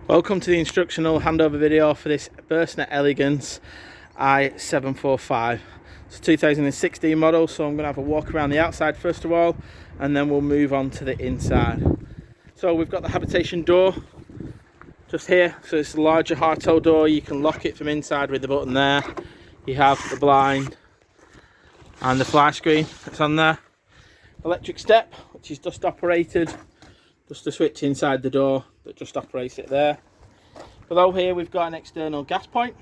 Welcome to the instructional handover video for this Burstner Elegance i745. It's a 2016 model, so I'm going to have a walk around the outside first of all, and then we'll move on to the inside. So we've got the habitation door just here, so it's a larger hardtail door. You can lock it from inside with the button there. You have the blind and the fly screen that's on there. Electric step, which is dust operated. Just a switch inside the door that just operates it there. Below here we've got an external gas point.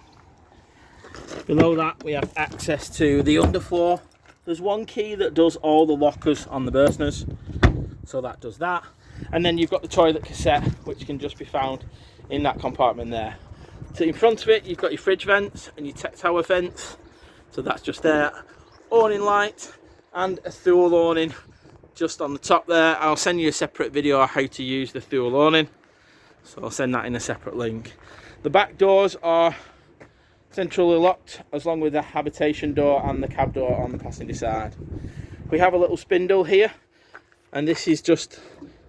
Below that we have access to the underfloor. There's one key that does all the lockers on the Burstners, so that does that. And then you've got the toilet cassette, which can just be found in that compartment there. So in front of it you've got your fridge vents and your tech tower vents, so that's just there. Awning light and a Thule awning just on the top there. I'll send you a separate video on how to use the Thule awning, so I'll send that in a separate link. The back doors are centrally locked, along with the habitation door and the cab door on the passenger side. We have a little spindle here, and this is just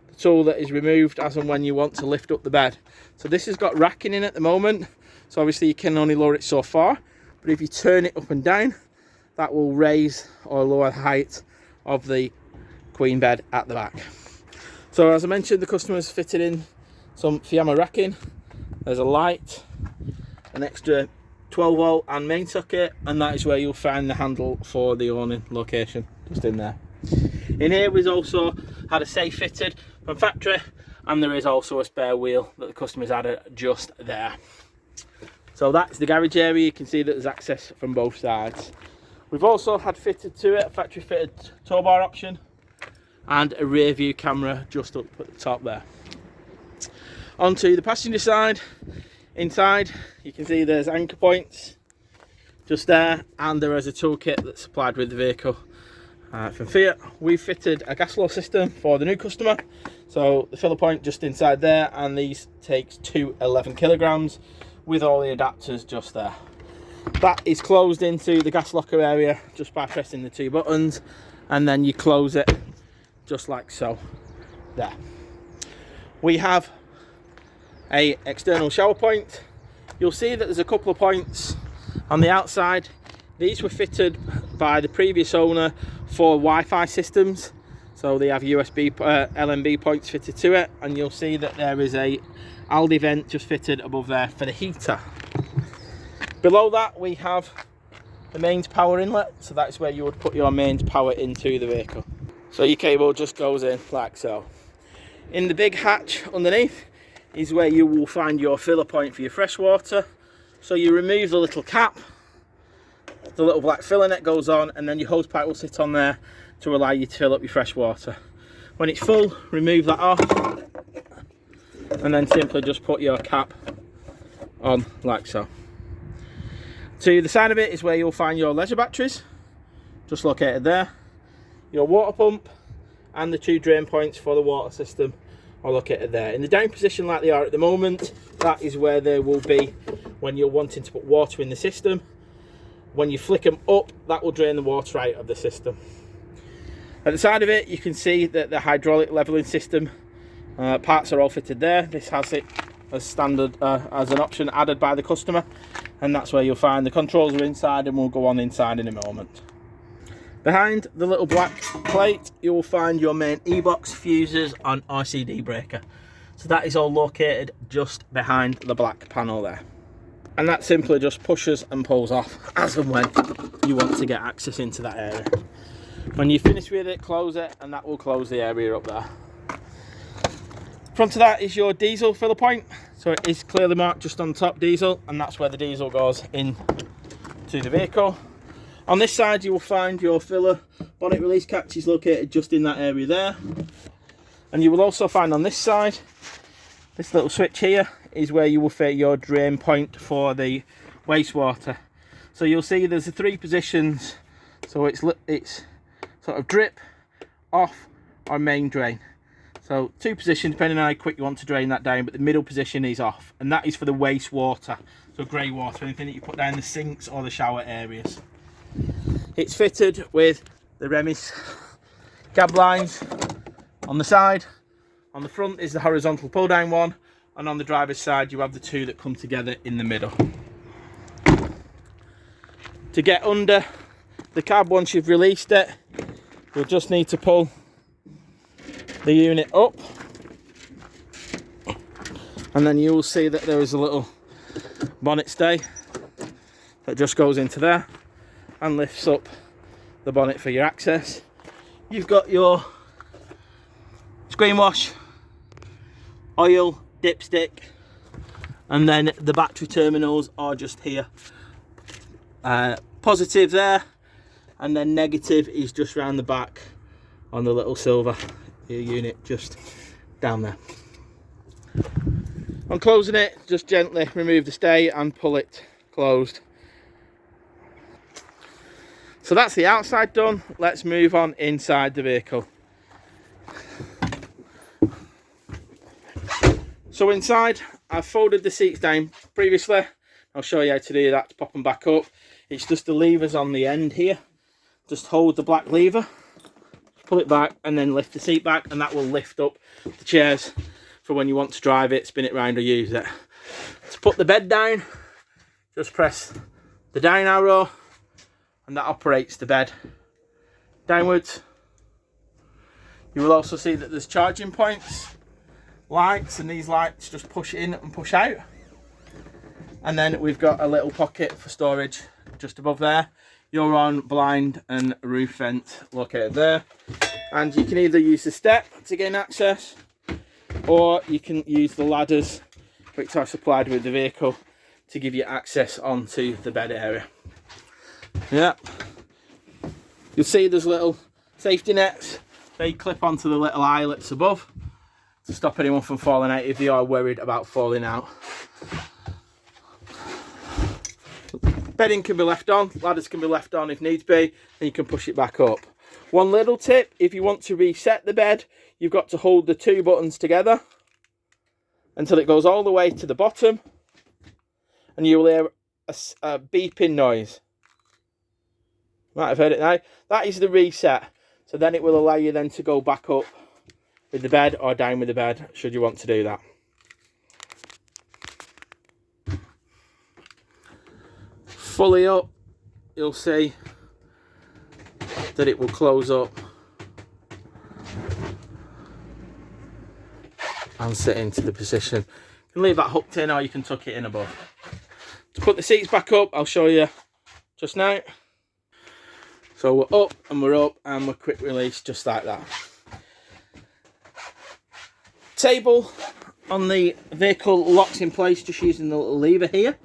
the tool that is removed as and when you want to lift up the bed. So this has got racking in at the moment, so obviously you can only lower it so far, but if you turn it up and down, that will raise or lower the height of the queen bed at the back. So as I mentioned, the customer's fitted in some Fiamma racking. There's a light, an extra 12 volt and main socket, and that is where you'll find the handle for the awning location, just in there. In here we've also had a safe fitted from factory, and there is also a spare wheel that the customer's added just there. So that's the garage area. You can see that there's access from both sides. We've also had fitted to it a factory fitted tow bar option and a rear view camera just up at the top there. Onto the passenger side. Inside you can see there's anchor points just there, and there is a toolkit that's supplied with the vehicle from Fiat. We've fitted a gas flow system for the new customer, so the filler point just inside there, and these takes 2 11 kilograms with all the adapters just there. That is closed into the gas locker area just by pressing the 2 buttons, and then you close it just like so there. We have a external shower point. You'll see that there's a couple of points on the outside. These were fitted by the previous owner for Wi-Fi systems, so they have USB Emm-Bee points fitted to it, and you'll see that there is a Aldi vent just fitted above there for the heater. Below that we have the mains power inlet, so that's where you would put your mains power into the vehicle. So your cable just goes in like so. In the big hatch underneath is where you will find your filler point for your fresh water. So you remove the little cap, the little black filler net goes on, and then your hose pipe will sit on there to allow you to fill up your fresh water. When it's full, remove that off, and then simply just put your cap on like so. To the side of it is where you'll find your leisure batteries, just located there. Your water pump and the 2 drain points for the water system are located there. In the down position like they are at the moment, that is where they will be when you're wanting to put water in the system. When you flick them up, that will drain the water out of the system. At the side of it you can see that the hydraulic leveling system parts are all fitted there. This has it as standard as an option added by the customer, and that's where you'll find the controls are inside, and we'll go on inside in a moment. Behind the little black plate you will find your main e-box, fuses and RCD breaker. So that is all located just behind the black panel there. And that simply just pushes and pulls off as and when you want to get access into that area. When you finish with it, close it, and that will close the area up there. Front of that is your diesel filler point. So it is clearly marked just on top diesel, and that's where the diesel goes in to the vehicle. On this side you will find your filler bonnet release catch is located just in that area there. And you will also find on this side, this little switch here is where you will fit your drain point for the wastewater. So you'll see there's the 3 positions, so it's sort of drip, off or main drain. So 2 positions depending on how quick you want to drain that down, but the middle position is off, and that is for the wastewater, so grey water, anything that you put down the sinks or the shower areas. It's fitted with the Remis gab lines on the side. On the front is the horizontal pull down one, and on the driver's side you have the two that come together in the middle. To get under the cab once you've released it, you'll just need to pull the unit up, and then you will see that there is a little bonnet stay that just goes into there and lifts up the bonnet for your access. You've got your screen wash, oil, dipstick, and then the battery terminals are just here. Positive there, and then negative is just round the back on the little silver unit just down there. On closing it, just gently remove the stay and pull it closed. So that's the outside done. Let's move on inside the vehicle. So inside, I've folded the seats down previously. I'll show you how to do that to pop them back up. It's just the levers on the end here. Just hold the black lever, pull it back, and then lift the seat back, and that will lift up the chairs for when you want to drive it, spin it round, or use it. To put the bed down, just press the down arrow, and that operates the bed downwards. You will also see that there's charging points, lights, and these lights just push in and push out. And then we've got a little pocket for storage just above there. You're on blind and roof vent located there. And you can either use the step to gain access, or you can use the ladders which are supplied with the vehicle to give you access onto the bed area. Yeah. You'll see there's little safety nets. They clip onto the little eyelets above to stop anyone from falling out if they are worried about falling out. Bedding can be left on, ladders can be left on if needs be, and you can push it back up. One little tip, if you want to reset the bed, you've got to hold the two buttons together until it goes all the way to the bottom, and you will hear a beeping noise. Might have heard it now. That is the reset. So then it will allow you then to go back up with the bed or down with the bed, should you want to do that. Fully up, you'll see that it will close up and sit into the position. You can leave that hooked in, or you can tuck it in above. To put the seats back up, I'll show you just now. So we're up, and we're quick release just like that. Table on the vehicle locks in place just using the little lever here,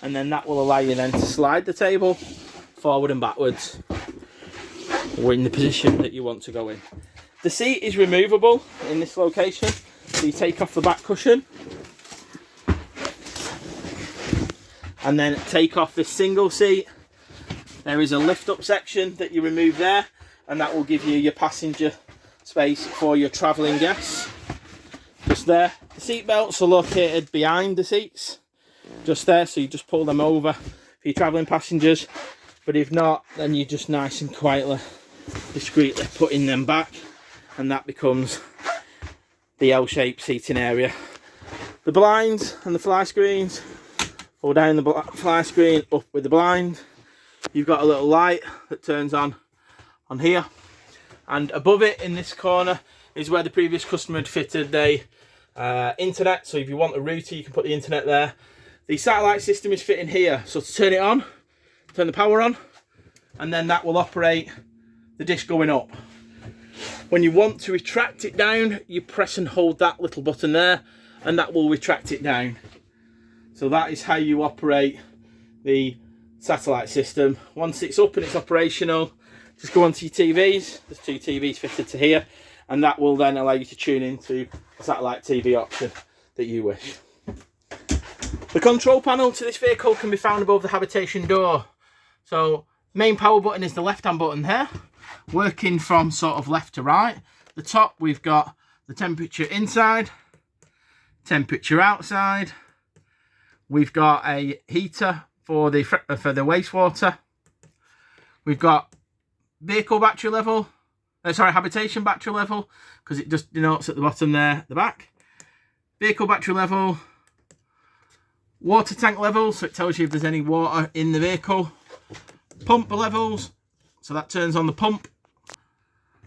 and then that will allow you then to slide the table forward and backwards or in the position that you want to go in. The seat is removable in this location, so you take off the back cushion and then take off this single seat. There is a lift up section that you remove there, and that will give you your passenger space for your travelling guests. Just there. The seat belts are located behind the seats, just there, so you just pull them over for your travelling passengers. But if not, then you just nice and quietly, discreetly putting them back, and that becomes the L-shaped seating area. The blinds and the fly screens, pull down the fly screen, up with the blind. You've got a little light that turns on here, and above it in this corner is where the previous customer had fitted the internet. So if you want a router, you can put the internet there. The satellite system is fitting here, so to turn it on, turn the power on, and then that will operate the dish going up. When you want to retract it down, you press and hold that little button there, and that will retract it down. So that is how you operate the satellite system. Once it's up and it's operational, just go onto your TVs. There's two TVs fitted to here, and that will then allow you to tune into a satellite TV option that you wish. The control panel to this vehicle can be found above the habitation door. So main power button is the left hand button here, working from sort of left to right. The top, we've got the temperature inside, temperature outside. We've got a heater for the wastewater. We've got vehicle battery level, habitation battery level, because it just denotes at the bottom there, the back. vehicle battery level, water tank level, so it tells you if there's any water in the vehicle, pump levels, so that turns on the pump.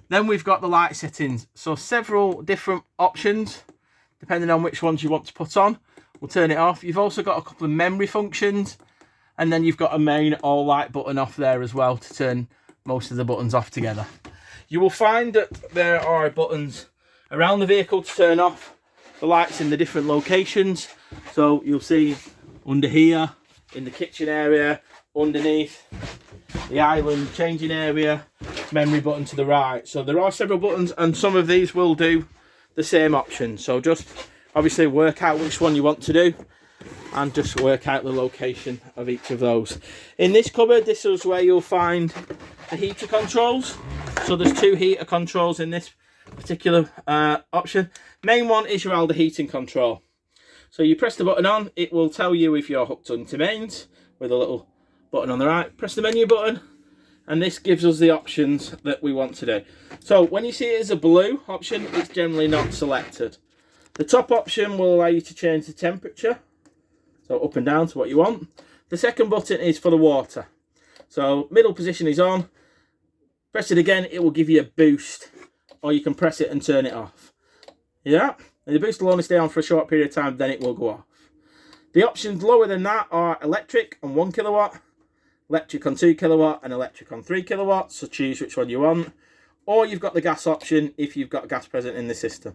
Then we've got the light settings, so several different options depending on which ones you want to put on. We'll turn it off. You've also got a couple of memory functions, and then you've got a main all light button off there as well to turn most of the buttons off together. You will find that there are buttons around the vehicle to turn off the lights in the different locations. So you'll see under here in the kitchen area, underneath the island changing area, memory button to the right. So there are several buttons, and some of these will do the same option. So just obviously work out which one you want to do and just work out the location of each of those. In this cupboard, this is where you'll find the heater controls. So there's 2 heater controls in this particular option. Main one is your Alder heating control. So you press the button on, it will tell you if you're hooked into mains with a little button on the right. Press the menu button, and this gives us the options that we want to do. So when you see it as a blue option, it's generally not selected. The top option will allow you to change the temperature, so up and down to what you want. The second button is for the water. So middle position is on. Press it again, it will give you a boost, or you can press it and turn it off. Yeah, and the boost will only stay on for a short period of time, then it will go off. The options lower than that are electric on 1 kilowatt, electric on 2 kilowatt, and electric on 3 kilowatts, so choose which one you want. Or you've got the gas option if you've got gas present in the system.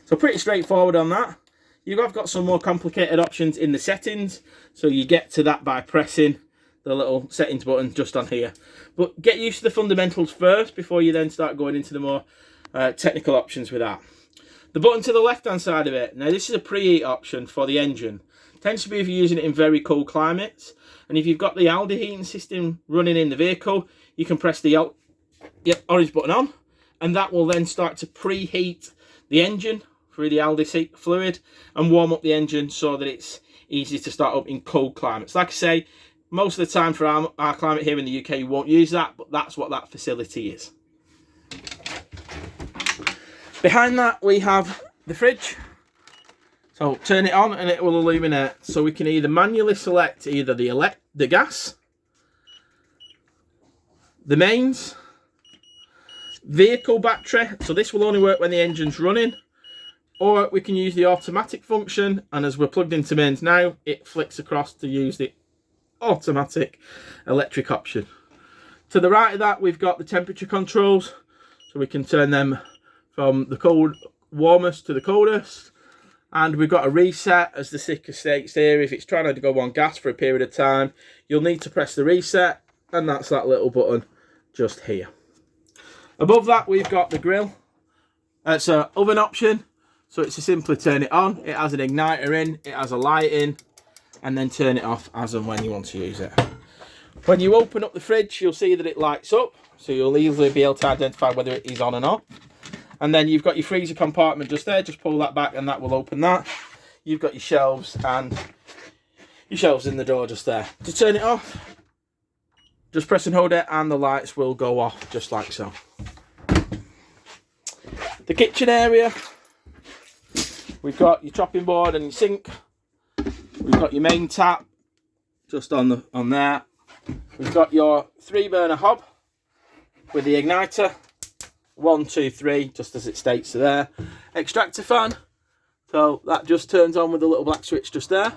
So pretty straightforward on that. You have got some more complicated options in the settings, so you get to that by pressing the little settings button just on here. But get used to the fundamentals first before you then start going into the more technical options with that. The button to the left hand side of it, now this is a preheat option for the engine. Tends to be if you're using it in very cold climates, and if you've got the Alder heating system running in the vehicle, you can press the orange button on, and that will then start to preheat the engine through the Alder fluid and warm up the engine so that it's easy to start up in cold climates. Like I say, most of the time for our climate here in the UK, you won't use that, but that's what that facility is. Behind that, we have the fridge. So turn it on and it will illuminate. So we can either manually select either the gas, the mains, vehicle battery. So this will only work when the engine's running. Or we can use the automatic function, and as we're plugged into mains now, it flicks across to use the automatic electric option. To the right of that, we've got the temperature controls, so we can turn them from the warmest to the coldest. And we've got a reset, as the sticker states here. If it's trying to go on gas for a period of time, you'll need to press the reset, and that's that little button just here. Above that, we've got the grill. It's an oven option, so it's to simply turn it on. It has an igniter in, it has a light in, and then turn it off as and when you want to use it. When you open up the fridge, you'll see that it lights up, so you'll easily be able to identify whether it is on or not. And then you've got your freezer compartment just there, just pull that back and that will open that. You've got your shelves and your shelves in the door just there. To turn it off, just press and hold it and the lights will go off just like so. The kitchen area, we've got your chopping board and your sink. We've got your main tap just on there. We've got your 3-burner hob with the igniter. 1, 2, 3, just as it states there. Extractor fan, so that just turns on with a little black switch just there,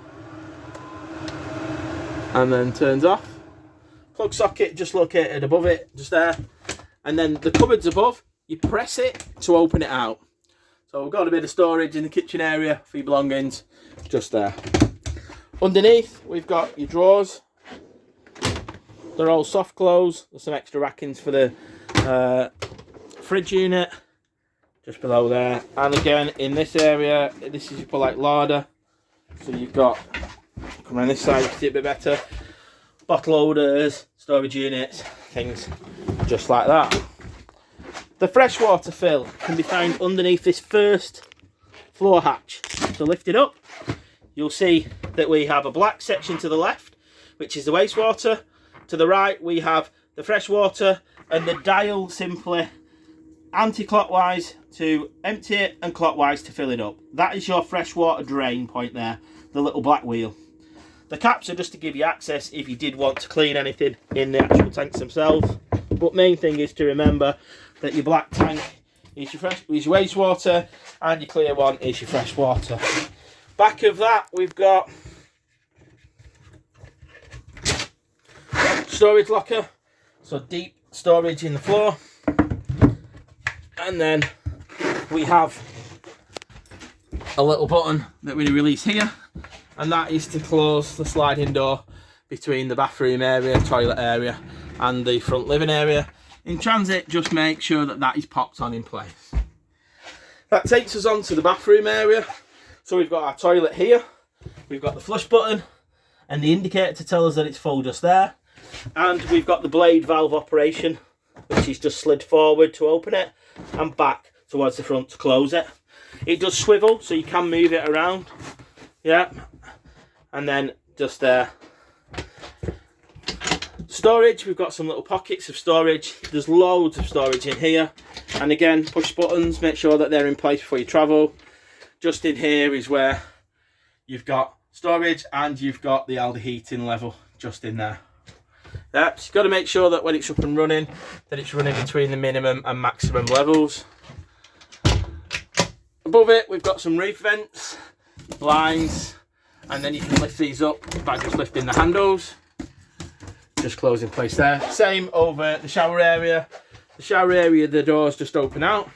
and then turns off. Plug socket just located above it, just there, and then the cupboards above, you press it to open it out. So we've got a bit of storage in the kitchen area for your belongings, just there. Underneath, we've got your drawers. They're all soft close. There's some extra rackings for the fridge unit just below there, and again in this area, this is your polite larder, so you've got, come around this side you can see it a bit better, bottle holders, storage units, things just like that. The freshwater fill can be found underneath this first floor hatch, so lift it up, you'll see that we have a black section to the left which is the wastewater, to the right we have the freshwater, and the dial simply anti-clockwise to empty it and clockwise to fill it up. That is your freshwater drain point there, the little black wheel. The caps are just to give you access if you did want to clean anything in the actual tanks themselves. But main thing is to remember that your black tank is your wastewater and your clear one is your fresh water. Back of that we've got storage locker, so deep storage in the floor. And then we have a little button that we release here, and that is to close the sliding door between the bathroom area, toilet area and the front living area. In transit, just make sure that that is popped on in place. That takes us on to the bathroom area. So we've got our toilet here, we've got the flush button and the indicator to tell us that it's full just there, and we've got the blade valve operation, which is just slid forward to open it and back towards the front to close it. It does swivel, so you can move it around. Yeah, and then just there. Storage, we've got some little pockets of storage. There's loads of storage in here, and again, push buttons, make sure that they're in place before you travel. Just in here is where you've got storage and you've got the Aldi heating level just in there. Yeah, so you've got to make sure that when it's up and running, that it's running between the minimum and maximum levels. Above it, we've got some roof vents, blinds, and then you can lift these up by just lifting the handles. Just close in place there. Same over the shower area. The shower area, the doors just open out.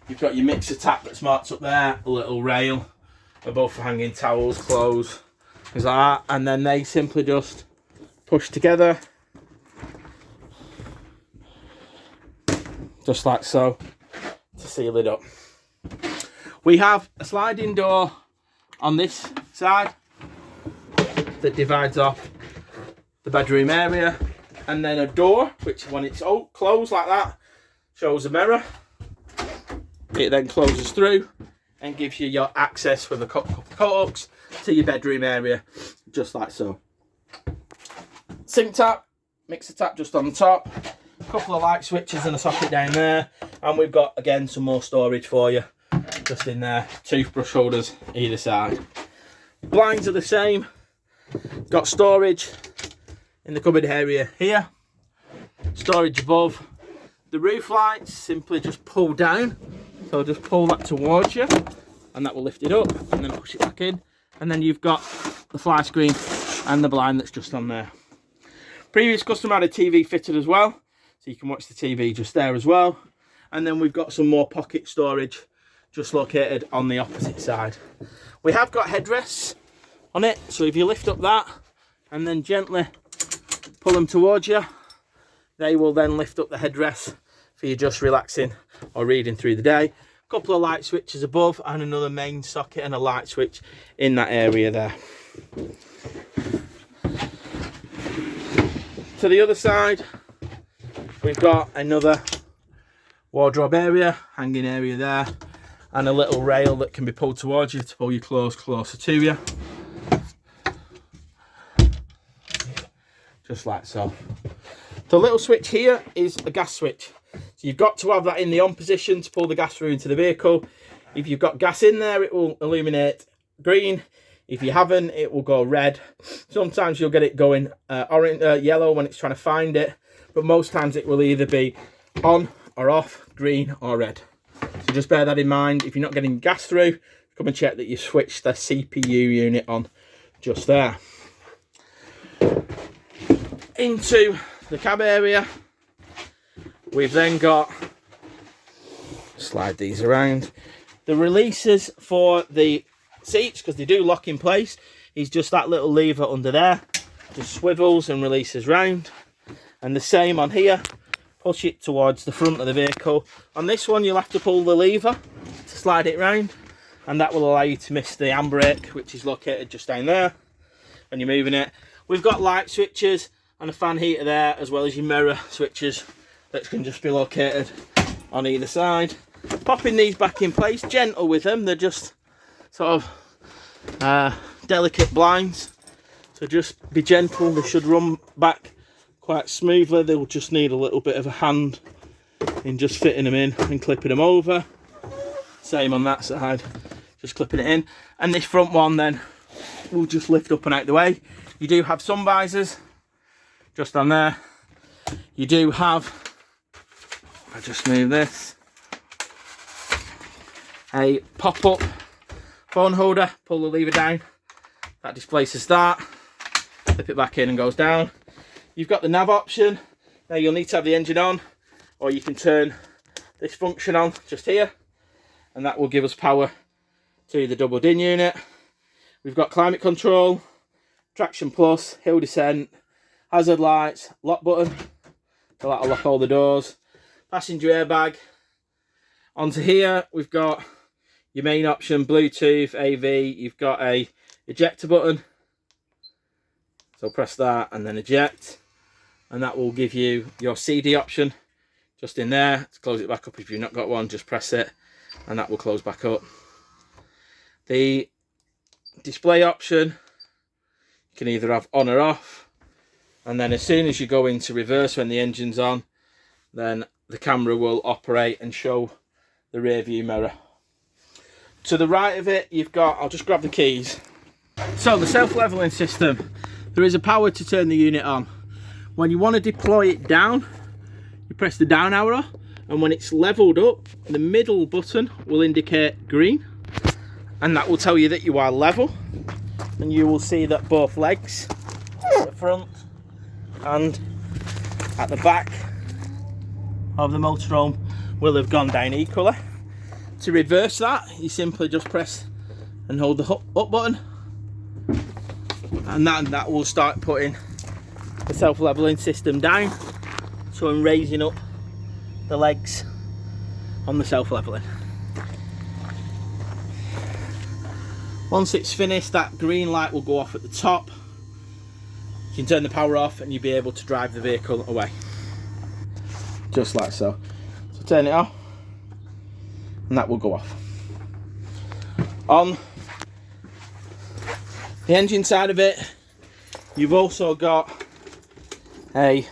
You've got your mixer tap that's marked up there, a little rail above for hanging towels, clothes, things like that, and then they simply just push together, just like so, to seal it up. We have a sliding door on this side that divides off the bedroom area, and then a door which, when it's closed like that, shows a mirror. It then closes through and gives you your access with a couple of hooks to your bedroom area, just like so. Sink tap, mixer tap just on the top, a couple of light switches and a socket down there, and we've got again some more storage for you just in there, toothbrush holders either side. Blinds are the same, got storage in the cupboard area here, storage above. The roof lights simply just pull down, so just pull that towards you and that will lift it up and then push it back in, and then you've got the fly screen and the blind that's just on there. Previous customer had a TV fitted as well, so you can watch the TV just there as well. And then we've got some more pocket storage just located on the opposite side. We have got headrests on it, so if you lift up that and then gently pull them towards you, they will then lift up the headrest for you just relaxing or reading through the day. A couple of light switches above and another main socket and a light switch in that area there. To the other side, we've got another wardrobe area, hanging area there, and a little rail that can be pulled towards you to pull your clothes closer to you. Just like so. The little switch here is a gas switch. So you've got to have that in the on position to pull the gas through into the vehicle. If you've got gas in there, it will illuminate green. If you haven't, it will go red. Sometimes you'll get it going orange, yellow when it's trying to find it, but most times it will either be on or off, green or red. So just bear that in mind. If you're not getting gas through, come and check that you've switched the CPU unit on just there. Into the cab area, we've then got, slide these around, the releases for the seats, because they do lock in place, is just that little lever under there, just swivels and releases round. And the same on here, push it towards the front of the vehicle. On this one you'll have to pull the lever to slide it round, and that will allow you to miss the handbrake, which is located just down there when you're moving it. We've got light switches and a fan heater there, as well as your mirror switches that can just be located on either side. Popping these back in place, gentle with them, they're just sort of delicate blinds, so just be gentle. They should run back quite smoothly. They'll just need a little bit of a hand in just fitting them in and clipping them over. Same on that side, just clipping it in. And this front one then will just lift up and out the way. You do have sun visors just on there. You do have, I'll just move this, a pop-up phone holder. Pull the lever down, that displays the start, flip it back in and goes down. You've got the nav option. Now you'll need to have the engine on, or you can turn this function on just here, and that will give us power to the double din unit. We've got climate control, traction plus, hill descent, hazard lights, lock button, so that'll lock all the doors, passenger airbag. Onto here we've got your main option, Bluetooth, AV. You've got a ejector button, so press that and then eject, and that will give you your CD option just in there. To close it back up, if you've not got one, just press it and that will close back up. The display option you can either have on or off, and then as soon as you go into reverse when the engine's on, then the camera will operate and show the rear view mirror. To the right of it you've got, I'll just grab the keys. So the self-leveling system, there is a power to turn the unit on. When you want to deploy it down, you press the down arrow, and when it's leveled up, the middle button will indicate green, and that will tell you that you are level. And you will see that both legs, at the front and at the back of the motorhome, will have gone down equally. To reverse that, you simply just press and hold the up button, and that will start putting the self-leveling system down. So I'm raising up the legs on the self-leveling. Once it's finished, that green light will go off at the top. You can turn the power off and you'll be able to drive the vehicle away. Just like so. So turn it off and that will go off. On the engine side of it, you've also got a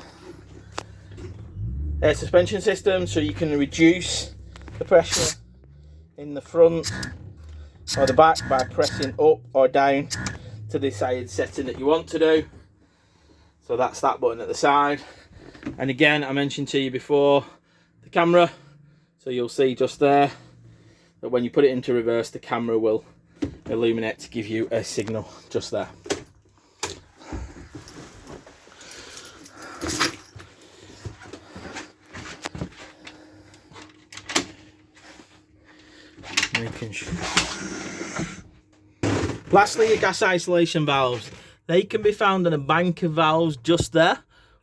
air suspension system, so you can reduce the pressure in the front or the back by pressing up or down to the desired setting that you want to do. So that's that button at the side. And again, I mentioned to you before the camera, so you'll see just there that when you put it into reverse, the camera will illuminate to give you a signal just there. Making sure. Lastly, your gas isolation valves. They can be found in a bank of valves just there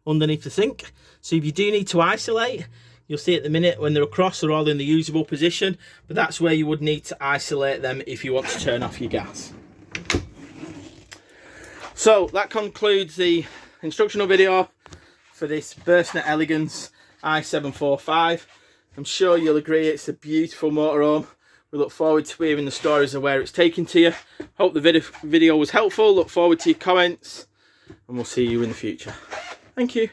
underneath the sink. So if you do need to isolate, you'll see at the minute when they're across, they're all in the usable position, but that's where you would need to isolate them if you want to turn off your gas. So that concludes the instructional video for this Burstner Elegance i745. I'm sure you'll agree it's a beautiful motorhome. We look forward to hearing the stories of where it's taken to you. Hope the video was helpful. Look forward to your comments, and we'll see you in the future. Thank you.